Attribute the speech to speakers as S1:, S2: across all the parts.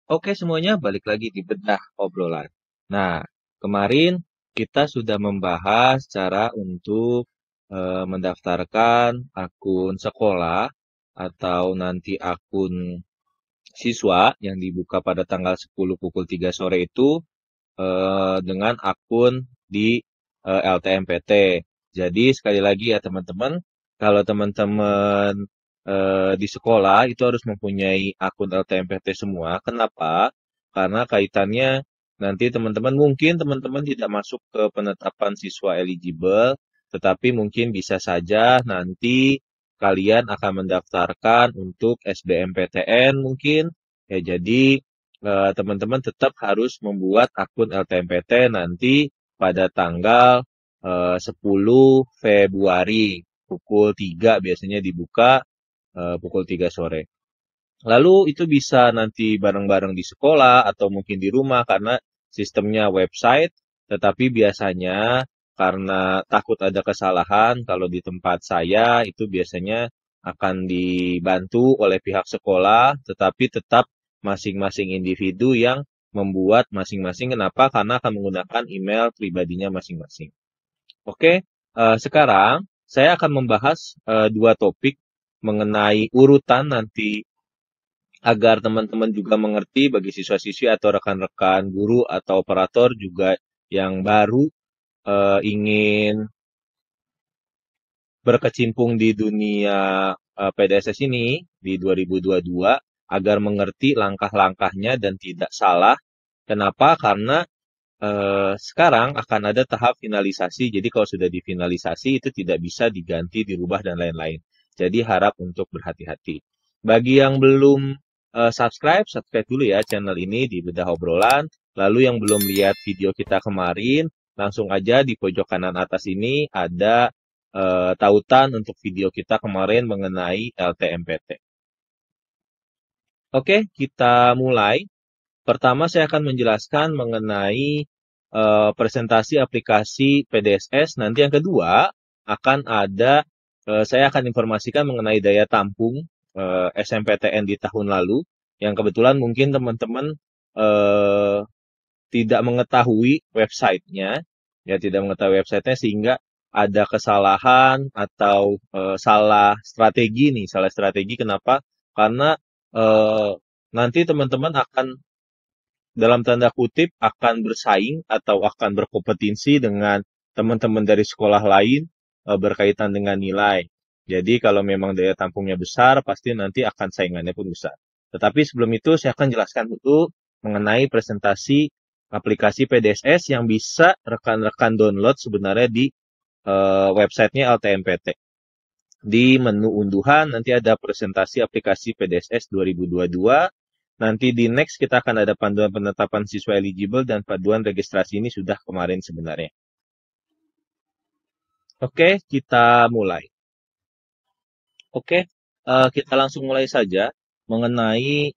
S1: Oke semuanya, balik lagi di bedah obrolan. Nah, kemarin kita sudah membahas cara untuk mendaftarkan akun sekolah atau nanti akun siswa yang dibuka pada tanggal 10 pukul 3 sore itu dengan akun di LTMPT. Jadi sekali lagi ya teman-teman, kalau teman-teman di sekolah itu harus mempunyai akun LTMPT semua. Kenapa? Karena kaitannya nanti teman-teman tidak masuk ke penetapan siswa eligible, tetapi mungkin bisa saja nanti kalian akan mendaftarkan untuk SBMPTN mungkin. Ya, jadi teman-teman tetap harus membuat akun LTMPT nanti pada tanggal 10 Februari pukul 3 biasanya dibuka pukul 3 sore. Lalu itu bisa nanti bareng-bareng di sekolah atau mungkin di rumah karena sistemnya website, tetapi biasanya karena takut ada kesalahan, kalau di tempat saya itu biasanya akan dibantu oleh pihak sekolah, tetapi tetap masing-masing individu yang membuat masing-masing. Kenapa? Karena akan menggunakan email pribadinya masing-masing. Oke, sekarang saya akan membahas dua topik mengenai urutan nanti agar teman-teman juga mengerti bagi siswa-siswi atau rekan-rekan guru atau operator juga yang baru ingin berkecimpung di dunia PDSS ini di 2022 agar mengerti langkah-langkahnya dan tidak salah. Kenapa? Karena sekarang akan ada tahap finalisasi. Jadi kalau sudah difinalisasi itu tidak bisa diganti, dirubah dan lain-lain. Jadi harap untuk berhati-hati. Bagi yang belum subscribe dulu ya channel ini di Bedah Obrolan. Lalu yang belum lihat video kita kemarin, langsung aja di pojok kanan atas ini ada tautan untuk video kita kemarin mengenai LTMPT. Oke, kita mulai. Pertama saya akan menjelaskan mengenai presentasi aplikasi PDSS. Nanti yang kedua akan ada saya akan informasikan mengenai daya tampung SMPTN di tahun lalu yang kebetulan mungkin teman-teman eh, tidak mengetahui websitenya, ya tidak mengetahui websitenya sehingga ada kesalahan atau salah strategi nih, salah strategi kenapa? Karena eh, nanti teman-teman akan dalam tanda kutip akan bersaing atau akan berkompetisi dengan teman-teman dari sekolah lain berkaitan dengan nilai. Jadi kalau memang daya tampungnya besar, pasti nanti akan saingannya pun besar. Tetapi sebelum itu saya akan jelaskan dulu mengenai presentasi aplikasi PDSS yang bisa rekan-rekan download sebenarnya di websitenya LTMPT. Di menu unduhan nanti ada presentasi aplikasi PDSS 2022. Nanti di next kita akan ada panduan penetapan siswa eligible dan panduan registrasi ini sudah kemarin sebenarnya. Oke, kita mulai. Oke, kita langsung mulai saja mengenai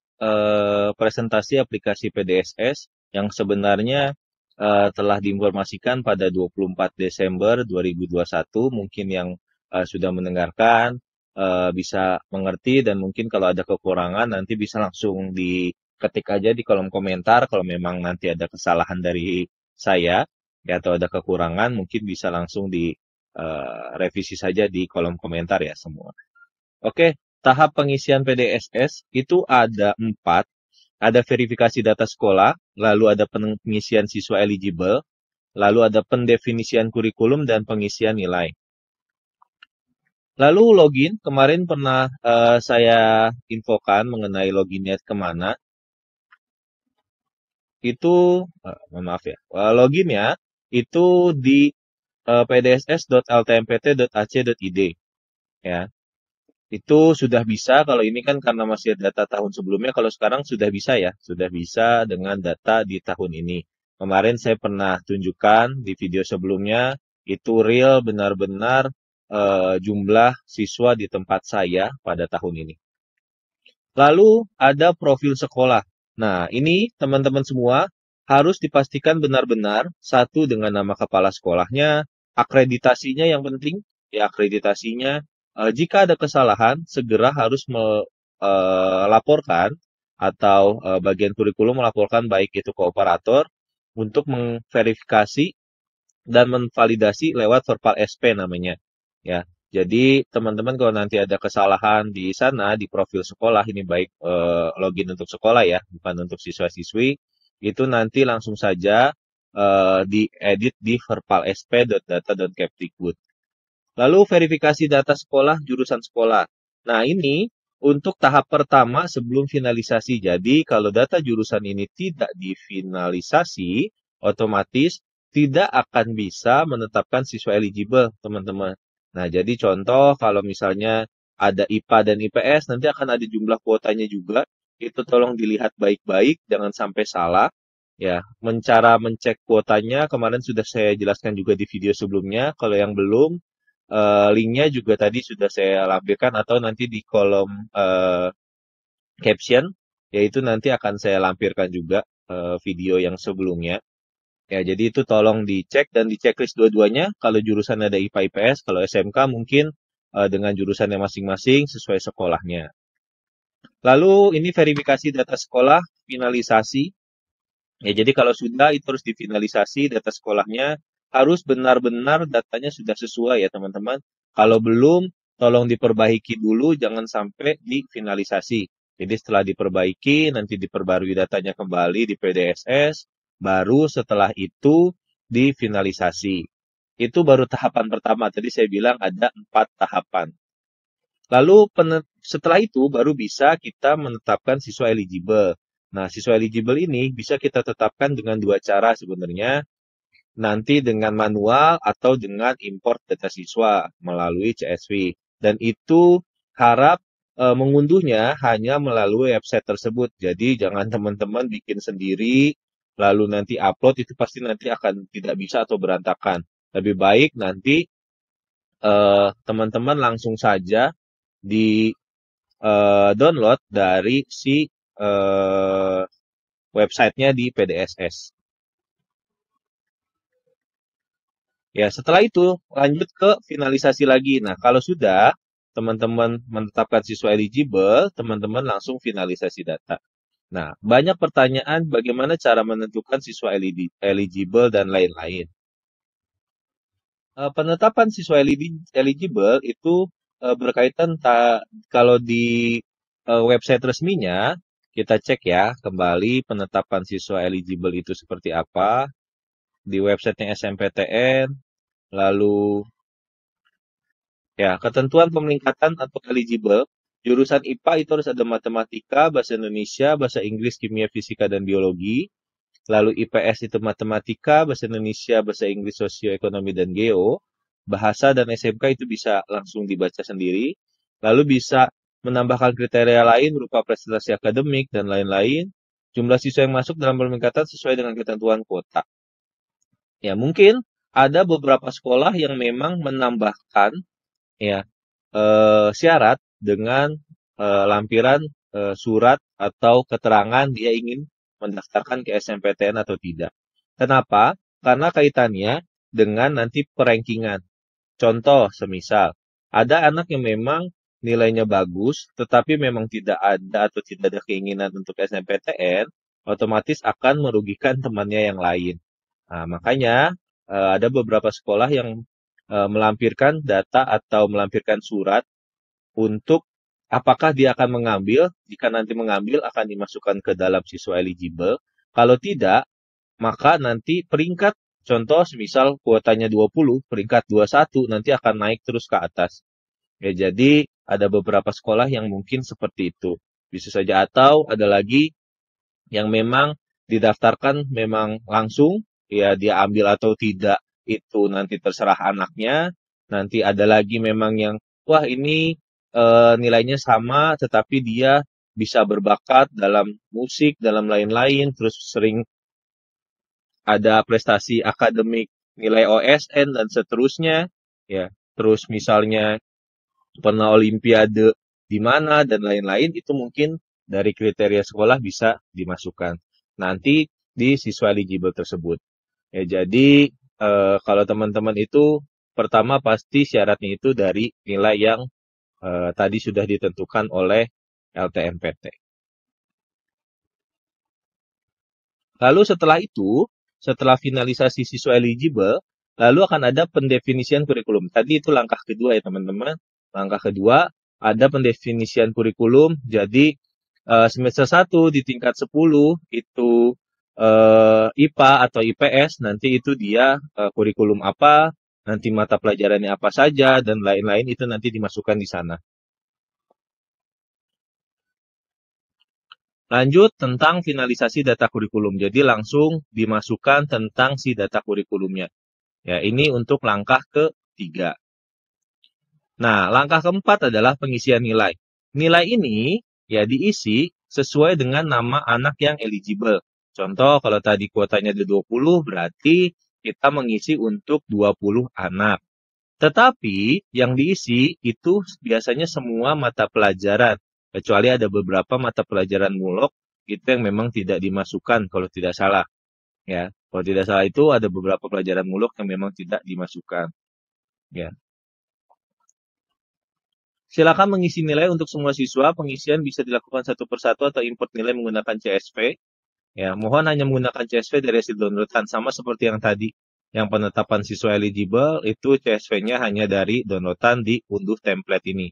S1: presentasi aplikasi PDSS yang sebenarnya telah diinformasikan pada 24 Desember 2021. Mungkin yang sudah mendengarkan bisa mengerti dan mungkin kalau ada kekurangan nanti bisa langsung diketik aja di kolom komentar kalau memang nanti ada kesalahan dari saya ya atau ada kekurangan mungkin bisa langsung di revisi saja di kolom komentar ya semua. Oke, tahap pengisian PDSS itu ada 4. Ada verifikasi data sekolah, lalu ada pengisian siswa eligible, lalu ada pendefinisian kurikulum dan pengisian nilai. Lalu login, kemarin pernah saya infokan mengenai loginnya kemana. Itu, mohon maaf ya, loginnya itu di pdss.ltmpt.ac.id. Ya. Itu sudah bisa, kalau ini kan karena masih data tahun sebelumnya, kalau sekarang sudah bisa ya, sudah bisa dengan data di tahun ini. Kemarin saya pernah tunjukkan di video sebelumnya, itu real benar-benar jumlah siswa di tempat saya pada tahun ini. Lalu ada profil sekolah. Nah, ini teman-teman semua harus dipastikan benar-benar satu dengan nama kepala sekolahnya, akreditasinya yang penting, ya akreditasinya. Jika ada kesalahan, segera harus melaporkan atau bagian kurikulum melaporkan baik itu ke operator untuk memverifikasi dan menvalidasi lewat verbal SP namanya. Ya, jadi teman-teman kalau nanti ada kesalahan di sana di profil sekolah ini baik login untuk sekolah ya, bukan untuk siswa-siswi, itu nanti langsung saja diedit di verbalsp.data.kepdikbud. Lalu verifikasi data sekolah, jurusan sekolah. Nah, ini untuk tahap pertama sebelum finalisasi. Jadi, kalau data jurusan ini tidak difinalisasi, otomatis tidak akan bisa menetapkan siswa eligible, teman-teman. Nah, jadi contoh kalau misalnya ada IPA dan IPS, nanti akan ada jumlah kuotanya juga. Itu tolong dilihat baik-baik, jangan sampai salah. Ya, cara mencek kuotanya kemarin sudah saya jelaskan juga di video sebelumnya. Kalau yang belum, linknya juga tadi sudah saya lampirkan atau nanti di kolom caption, yaitu nanti akan saya lampirkan juga video yang sebelumnya. Ya, jadi itu tolong dicek dan diceklis dua-duanya. Kalau jurusan ada IPA IPS, kalau SMK mungkin dengan jurusannya masing-masing sesuai sekolahnya. Lalu ini verifikasi data sekolah, finalisasi. Ya, jadi kalau sudah itu harus difinalisasi data sekolahnya, harus benar-benar datanya sudah sesuai ya teman-teman. Kalau belum, tolong diperbaiki dulu, jangan sampai difinalisasi. Jadi setelah diperbaiki, nanti diperbarui datanya kembali di PDSS, baru setelah itu difinalisasi. Itu baru tahapan pertama, tadi saya bilang ada 4 tahapan. Lalu setelah itu baru bisa kita menetapkan siswa eligible. Nah, siswa eligible ini bisa kita tetapkan dengan dua cara sebenarnya, nanti dengan manual atau dengan import data siswa melalui CSV. Dan itu harap mengunduhnya hanya melalui website tersebut. Jadi jangan teman-teman bikin sendiri, lalu nanti upload, itu pasti nanti akan tidak bisa atau berantakan. Lebih baik nanti teman-teman langsung saja di download dari si websitenya di PDSS. Ya, setelah itu lanjut ke finalisasi lagi. Nah, kalau sudah teman-teman menetapkan siswa eligible, teman-teman langsung finalisasi data. Nah, banyak pertanyaan bagaimana cara menentukan siswa eligible dan lain-lain. Penetapan siswa eligible itu berkaitan kalau di website resminya kita cek ya kembali penetapan siswa eligible itu seperti apa di websitenya SMPTN. Lalu ya ketentuan pemelingkatan atau eligible jurusan IPA itu harus ada matematika, bahasa Indonesia, bahasa Inggris, kimia, fisika dan biologi. Lalu IPS itu matematika, bahasa Indonesia, bahasa Inggris, sosioekonomi, dan geo. Bahasa dan SMK itu bisa langsung dibaca sendiri. Lalu bisa menambahkan kriteria lain berupa prestasi akademik dan lain-lain. Jumlah siswa yang masuk dalam pemelingkatan sesuai dengan ketentuan kuota. Ya, mungkin ada beberapa sekolah yang memang menambahkan ya syarat dengan lampiran surat atau keterangan dia ingin mendaftarkan ke SMPTN atau tidak. Kenapa? Karena kaitannya dengan nanti perankingan. Contoh, semisal ada anak yang memang nilainya bagus, tetapi memang tidak ada atau tidak ada keinginan untuk SNMPTN, otomatis akan merugikan temannya yang lain. Nah, makanya ada beberapa sekolah yang melampirkan data atau melampirkan surat untuk apakah dia akan mengambil, jika nanti mengambil akan dimasukkan ke dalam siswa eligible. Kalau tidak, maka nanti peringkat, contoh misal kuotanya 20, peringkat 21 nanti akan naik terus ke atas. Ya, jadi ada beberapa sekolah yang mungkin seperti itu. Bisa saja atau ada lagi yang memang didaftarkan memang langsung, ya dia ambil atau tidak itu nanti terserah anaknya. Nanti ada lagi memang yang, wah ini nilainya sama, tetapi dia bisa berbakat dalam musik, dalam lain-lain, terus sering ada prestasi akademik, nilai OSN dan seterusnya, ya. Terus misalnya pernah olimpiade di mana dan lain-lain itu mungkin dari kriteria sekolah bisa dimasukkan nanti di siswa eligible tersebut. Ya, jadi kalau teman-teman itu pertama pasti syaratnya itu dari nilai yang tadi sudah ditentukan oleh LTMPT. Lalu setelah itu, setelah finalisasi siswa eligible, lalu akan ada pendefinisian kurikulum. Tadi itu langkah kedua ya teman-teman. Langkah kedua, ada pendefinisian kurikulum. Jadi semester 1 di tingkat 10 itu IPA atau IPS, nanti itu dia kurikulum apa, nanti mata pelajarannya apa saja, dan lain-lain itu nanti dimasukkan di sana. Lanjut tentang finalisasi data kurikulum. Jadi langsung dimasukkan tentang si data kurikulumnya. Ya, ini untuk langkah ketiga. Nah, langkah keempat adalah pengisian nilai. Nilai ini ya diisi sesuai dengan nama anak yang eligible. Contoh, kalau tadi kuotanya ada 20, berarti kita mengisi untuk 20 anak. Tetapi yang diisi itu biasanya semua mata pelajaran, kecuali ada beberapa mata pelajaran mulok itu yang memang tidak dimasukkan kalau tidak salah. Ya, kalau tidak salah itu ada beberapa pelajaran mulok yang memang tidak dimasukkan. Ya, silakan mengisi nilai untuk semua siswa. Pengisian bisa dilakukan satu persatu atau import nilai menggunakan CSV. Ya, mohon hanya menggunakan CSV dari hasil downloadan sama seperti yang tadi. Yang penetapan siswa eligible itu CSV-nya hanya dari downloadan di unduh template ini.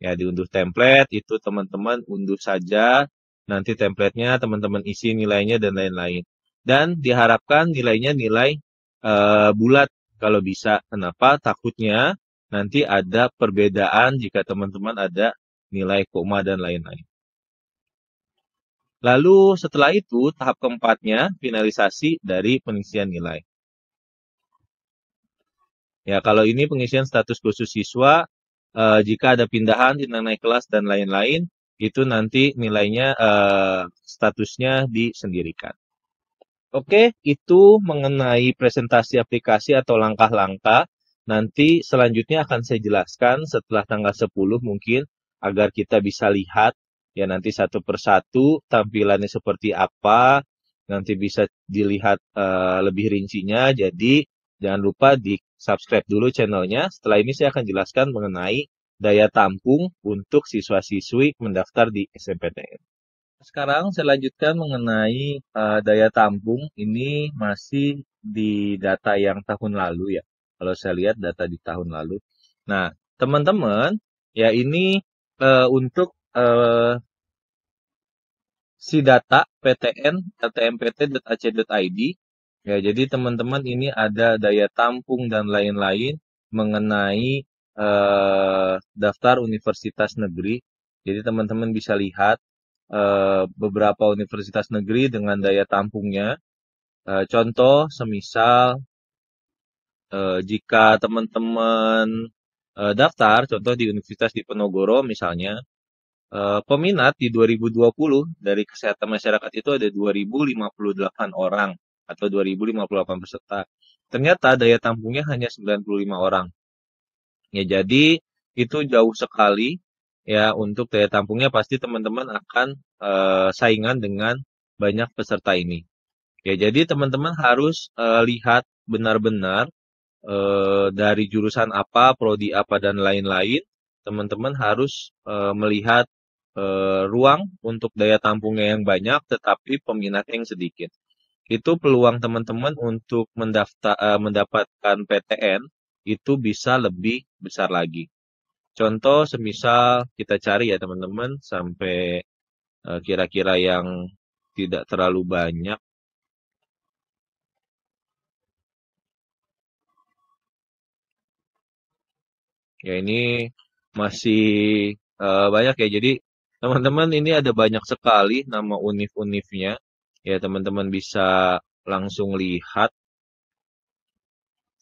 S1: Ya, diunduh template itu teman-teman unduh saja. Nanti templatenya teman-teman isi nilainya dan lain-lain. Dan diharapkan nilainya nilai bulat kalau bisa. Kenapa? Takutnya nanti ada perbedaan jika teman-teman ada nilai koma dan lain-lain. Lalu setelah itu tahap keempatnya finalisasi dari pengisian nilai. Ya, kalau ini pengisian status khusus siswa, jika ada pindahan, pindah naik kelas dan lain-lain, itu nanti nilainya statusnya disendirikan. Oke, itu mengenai presentasi aplikasi atau langkah-langkah. Nanti selanjutnya akan saya jelaskan setelah tanggal 10 mungkin agar kita bisa lihat ya nanti satu persatu tampilannya seperti apa. Nanti bisa dilihat lebih rincinya. Jadi jangan lupa di subscribe dulu channelnya. Setelah ini saya akan jelaskan mengenai daya tampung untuk siswa-siswi mendaftar di SNMPTN. Sekarang saya lanjutkan mengenai daya tampung. Ini masih di data yang tahun lalu ya. Kalau saya lihat data di tahun lalu. Nah, teman-teman, ya ini untuk si data PTN rtmpt.ac.id. Ya, jadi teman-teman ini ada daya tampung dan lain-lain mengenai daftar universitas negeri. Jadi teman-teman bisa lihat beberapa universitas negeri dengan daya tampungnya. Contoh, semisal jika teman-teman daftar, contoh di Universitas Diponegoro misalnya, peminat di 2020 dari kesehatan masyarakat itu ada 2058 orang atau 2058 peserta. Ternyata daya tampungnya hanya 95 orang. Ya, jadi itu jauh sekali ya untuk daya tampungnya pasti teman-teman akan saingan dengan banyak peserta ini. Ya, jadi teman-teman harus lihat benar-benar dari jurusan apa, prodi apa dan lain-lain. Teman-teman harus melihat ruang untuk daya tampungnya yang banyak tetapi peminatnya yang sedikit. Itu peluang teman-teman untuk mendapatkan PTN itu bisa lebih besar lagi. Contoh semisal kita cari ya teman-teman sampai kira-kira yang tidak terlalu banyak. Ya ini masih banyak ya. Jadi teman-teman ini ada banyak sekali nama univ-univnya. Ya teman-teman bisa langsung lihat.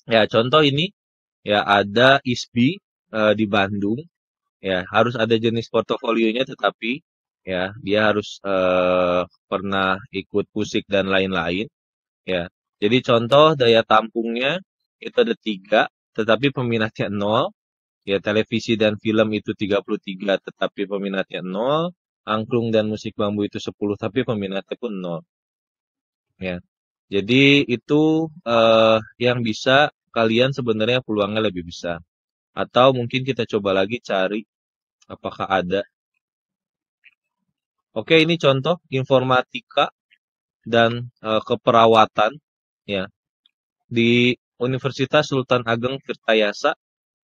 S1: Ya contoh ini ya ada ISBI di Bandung. Ya harus ada jenis portofolionya tetapi ya dia harus pernah ikut pusik dan lain-lain. Ya jadi contoh daya tampungnya itu ada 3, tetapi peminatnya 0. Ya, televisi dan film itu 33 tetapi peminatnya 0. Angklung dan musik bambu itu 10 tapi peminatnya pun 0. Ya. Jadi itu yang bisa kalian sebenarnya peluangnya lebih besar. Atau mungkin kita coba lagi cari apakah ada. Oke, ini contoh informatika dan keperawatan ya di Universitas Sultan Ageng Tirtayasa.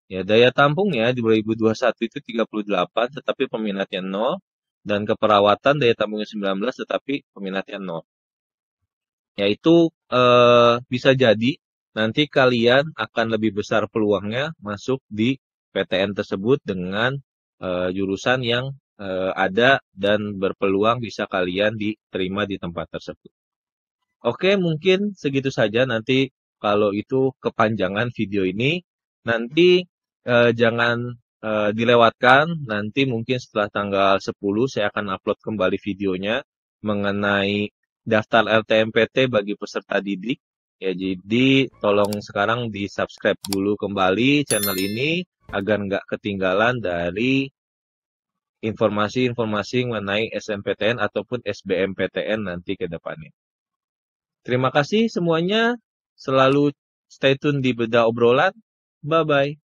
S1: Ya, daya tampungnya di 2021 itu 38, tetapi peminatnya 0. Dan keperawatan daya tampungnya 19, tetapi peminatnya 0. Yaitu bisa jadi nanti kalian akan lebih besar peluangnya masuk di PTN tersebut dengan jurusan yang ada dan berpeluang bisa kalian diterima di tempat tersebut. Oke, mungkin segitu saja. Nanti kalau itu kepanjangan video ini, nanti jangan dilewatkan. Nanti mungkin setelah tanggal 10 saya akan upload kembali videonya mengenai daftar LTMPT bagi peserta didik. Ya, jadi tolong sekarang di-subscribe dulu kembali channel ini agar nggak ketinggalan dari informasi-informasi mengenai SNPTN ataupun SBMPTN nanti ke depannya. Terima kasih semuanya. Selalu stay tune di Bedah Obrolan. Bye-bye.